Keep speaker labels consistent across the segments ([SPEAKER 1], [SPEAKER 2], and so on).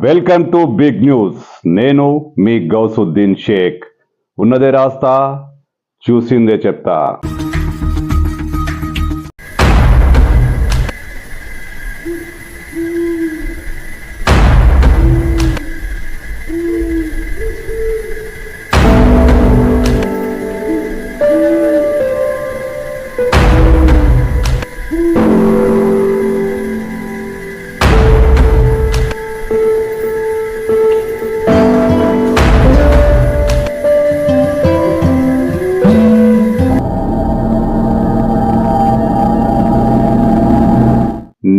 [SPEAKER 1] Welcome to big news. నేను మీ గౌసుద్దీన్ షేక్. ఉన్నదే రాస్తా, చూసిందే చెప్తా.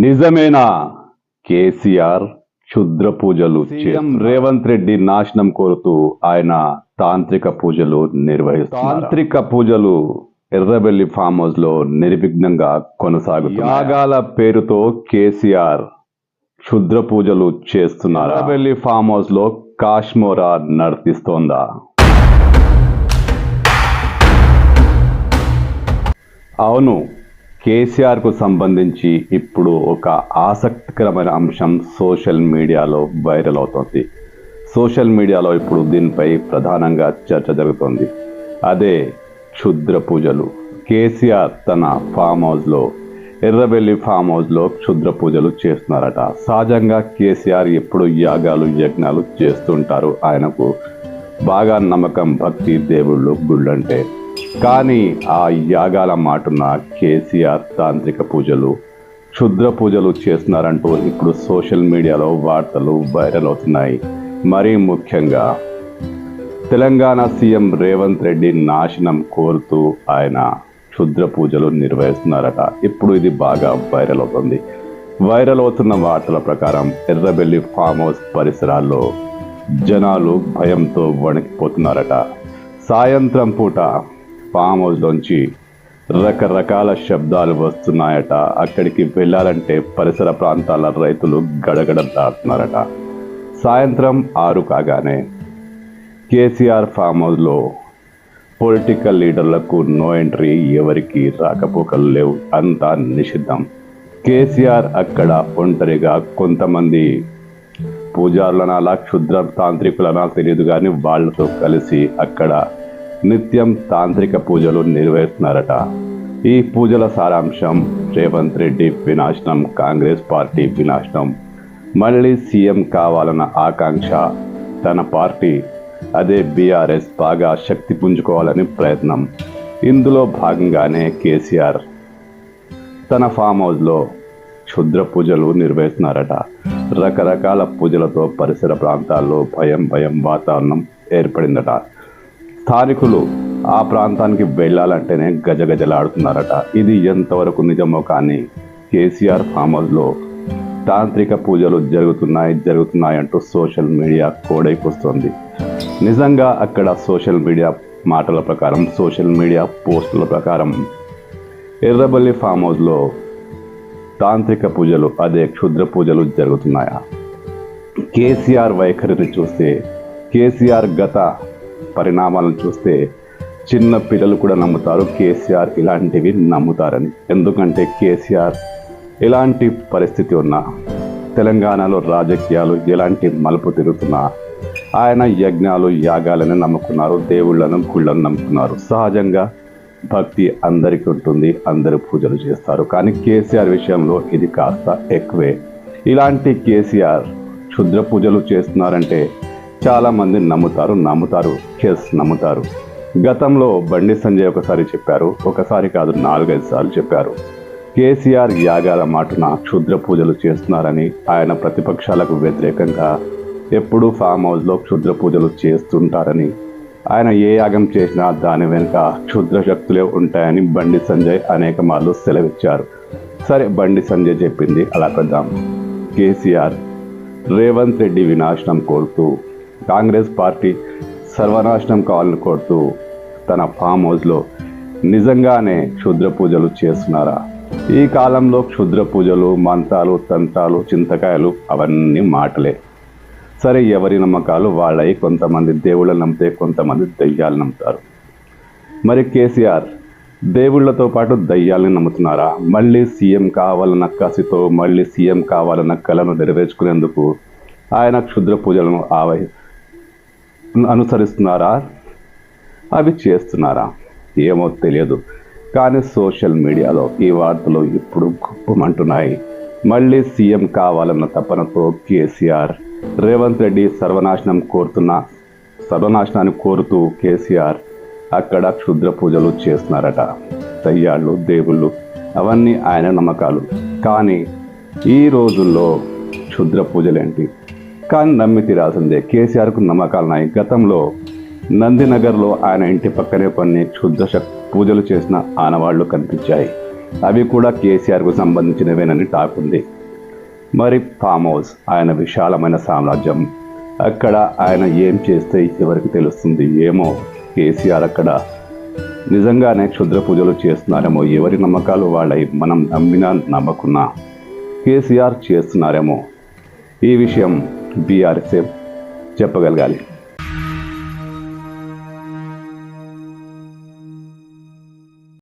[SPEAKER 1] నిజమేనా? కేసీఆర్ క్షుద్ర పూజలు సీఎం రేవంత్ రెడ్డి నాశనం కోరుతూ ఆయన తాంత్రిక పూజలు నిర్వహిస్తారు. తాంత్రిక పూజలు ఎర్రబెల్లి ఫామ్ హౌస్ లో నిర్విఘ్నంగా కొనసాగుతాయి. యాగాల పేరుతో కేసీఆర్ క్షుద్ర పూజలు చేస్తున్నారు. ఎర్రబెల్లి ఫామ్ హౌస్ లో కాశ్మోరా నర్తిస్తోందా? అవును, కేసీఆర్కు సంబంధించి ఇప్పుడు ఒక ఆసక్తికరమైన అంశం సోషల్ మీడియాలో వైరల్ అవుతోంది. సోషల్ మీడియాలో ఇప్పుడు దీనిపై ప్రధానంగా చర్చ జరుగుతోంది. అదే క్షుద్ర పూజలు. కేసీఆర్ తన ఫామ్ హౌస్లో, ఎర్రబెల్లి ఫామ్ హౌస్లో క్షుద్ర పూజలు చేస్తున్నారట. సహజంగా కేసీఆర్ ఎప్పుడు యాగాలు యజ్ఞాలు చేస్తుంటారు. ఆయనకు బాగా నమ్మకం, భక్తి, దేవుళ్ళు, గుళ్ళంటే. కానీ ఆ యాగాల మాటున కేసీఆర్ తాంత్రిక పూజలు, క్షుద్ర పూజలు చేస్తున్నారంటూ ఇప్పుడు సోషల్ మీడియాలో వార్తలు వైరల్ అవుతున్నాయి. మరీ ముఖ్యంగా తెలంగాణ సీఎం రేవంత్ రెడ్డి నాశనం కోరుతూ ఆయన క్షుద్ర పూజలు నిర్వహిస్తున్నారట. ఇప్పుడు ఇది బాగా వైరల్ అవుతుంది. వైరల్ అవుతున్న వార్తల ప్రకారం ఎర్రబెల్లి ఫామ్ హౌస్ పరిసరాల్లో జనాలు భయంతో వణికిపోతున్నారట. సాయంత్రం పూట ఫామ్ హౌస్లోంచి రకరకాల శబ్దాలు వస్తున్నాయట. అక్కడికి వెళ్ళాలంటే పరిసర ప్రాంతాల రైతులు గడగడలాడుతున్నారట. సాయంత్రం 6 కాగానే కేసీఆర్ ఫామ్ హౌస్లో పొలిటికల్ లీడర్లకు నో ఎంట్రీ, ఎవరికి రాకపోకలు లేవు, అంతా నిషిద్ధం. కేసీఆర్ అక్కడ ఒంటరిగా కొంతమంది పూజారులనాలా క్షుద్ర తాంత్రికులనా తెలియదు కానీ వాళ్లతో కలిసి అక్కడ నిత్యం తాంత్రిక పూజలు నిర్వహిస్తున్నారట. ఈ పూజల సారాంశం రేవంత్ రెడ్డి వినాశనం, కాంగ్రెస్ పార్టీ వినాశనం, మళ్ళీ సీఎం కావాలన్న ఆకాంక్ష. తన పార్టీ అదే బీఆర్ఎస్ బాగా శక్తి పుంజుకోవాలని ప్రయత్నం. ఇందులో భాగంగానే కేసీఆర్ తన ఫామ్ హౌస్లో క్షుద్ర పూజలు నిర్వహిస్తున్నారట. రకరకాల పూజలతో పరిసర ప్రాంతాల్లో భయం వాతావరణం ఏర్పడిందట. స్థానికులు ఆ ప్రాంతానికి వెళ్ళాలంటేనే గజగజలాడుతున్నారట. ఇది ఎంతవరకు నిజమో కానీ కేసీఆర్ ఫామ్ హౌస్లో తాంత్రిక పూజలు జరుగుతున్నాయంటూ సోషల్ మీడియా కోడైకొస్తోంది. నిజంగా అక్కడ సోషల్ మీడియా మాటల ప్రకారం, సోషల్ మీడియా పోస్టుల ప్రకారం ఎర్రబెల్లి ఫామ్ హౌస్లో తాంత్రిక పూజలు, అదే క్షుద్ర పూజలు జరుగుతున్నాయా? కేసీఆర్ వైఖరిని చూస్తే, కేసీఆర్ గత పరిణామాలను చూస్తే చిన్న పిల్లలు కూడా నమ్ముతారు కేసీఆర్ ఇలాంటివి నమ్ముతారని. ఎందుకంటే కేసీఆర్ ఎలాంటి పరిస్థితి ఉన్నా, తెలంగాణలో రాజకీయాలు ఎలాంటి మలుపు తిరుగుతున్నా ఆయన యజ్ఞాలు యాగాలని నమ్ముకున్నారు, దేవుళ్లను గుళ్ళను నమ్ముకున్నారు. సహజంగా భక్తి అందరికీ ఉంటుంది, అందరూ పూజలు చేస్తారు. కానీ కేసీఆర్ విషయంలో ఇది కాస్త ఎక్కువే. ఇలాంటి కేసీఆర్ క్షుద్ర పూజలు చేస్తున్నారంటే చాలామంది నమ్ముతారు. గతంలో బండి సంజయ్ ఒకసారి చెప్పారు, ఒకసారి కాదు 4-5 సార్లు చెప్పారు. కేసీఆర్ యాగాల మాటున క్షుద్ర పూజలు చేస్తున్నారని. ఆయన ప్రతిపక్షాలకు వ్యతిరేకంగా ఎప్పుడూ ఫామ్ హౌస్లో క్షుద్ర పూజలు చేస్తుంటారని, ఆయన ఏ యాగం చేసినా దాని వెనుక క్షుద్ర శక్తులే ఉంటాయని బండి సంజయ్ అనేక మార్లు సెలవిచ్చారు. సరే, బండి సంజయ్ చెప్పింది అలా పెద్దాం. కేసీఆర్ రేవంత్ రెడ్డి వినాశనం కోరుతూ, కాంగ్రెస్ పార్టీ సర్వనాశనం కావాలని కోరుతూ తన ఫామ్ హౌస్లో నిజంగానే క్షుద్ర పూజలు చేస్తున్నారా? ఈ కాలంలో క్షుద్ర పూజలు, మంత్రాలు, తంత్రాలు, చింతకాయలు అవన్నీ మాటలే. సరే, ఎవరి నమ్మకాలు వాళ్ళవి. కొంతమంది దేవుళ్ళని నమ్మితే కొంతమంది దయ్యాలు నమ్ముతారు. మరి కేసీఆర్ దేవుళ్లతో పాటు దయ్యాలని నమ్ముతున్నారా? మళ్ళీ సీఎం కావాలన్న కసితో, మళ్ళీ సీఎం కావాలన్న కలను నెరవేర్చుకునేందుకు ఆయన క్షుద్ర పూజలను అనుసరిస్తున్నారా, అవి చేస్తున్నారా ఏమో తెలియదు. కానీ సోషల్ మీడియాలో ఈ వార్తలు ఇప్పుడు గుప్పమంటున్నాయి. మళ్ళీ సీఎం కావాలన్న తపనతో కేసీఆర్, రేవంత్ రెడ్డి సర్వనాశనాన్ని కోరుతూ కేసీఆర్ అక్కడ క్షుద్ర పూజలు చేస్తున్నారట. దయ్యాళ్ళు, దేవుళ్ళు అవన్నీ ఆయన నమ్మకాలు. కానీ ఈ రోజుల్లో క్షుద్ర పూజలేంటి? కానీ నమ్మి తీరాల్సిందే. కేసీఆర్కు నమ్మకాలున్నాయి. గతంలో నందినగర్లో ఆయన ఇంటి పక్కనే కొన్ని క్షుద్ర పూజలు చేసిన ఆనవాళ్లు కనిపించాయి. అవి కూడా కేసీఆర్కు సంబంధించినవేనని టాక్ ఉంది. మరి ఫామ్ హౌస్ ఆయన విశాలమైన సామ్రాజ్యం. అక్కడ ఆయన ఏం చేస్తే ఎవరికి తెలుస్తుంది? ఏమో కేసీఆర్ అక్కడ నిజంగానే క్షుద్ర పూజలు చేస్తున్నారేమో. ఎవరి నమ్మకాలు వాళ్ళవి. మనం నమ్మినా నమ్మకున్నా కేసీఆర్ చేస్తున్నారేమో. ఈ విషయం బీఆర్ఎస్ చెప్పగలగాలి.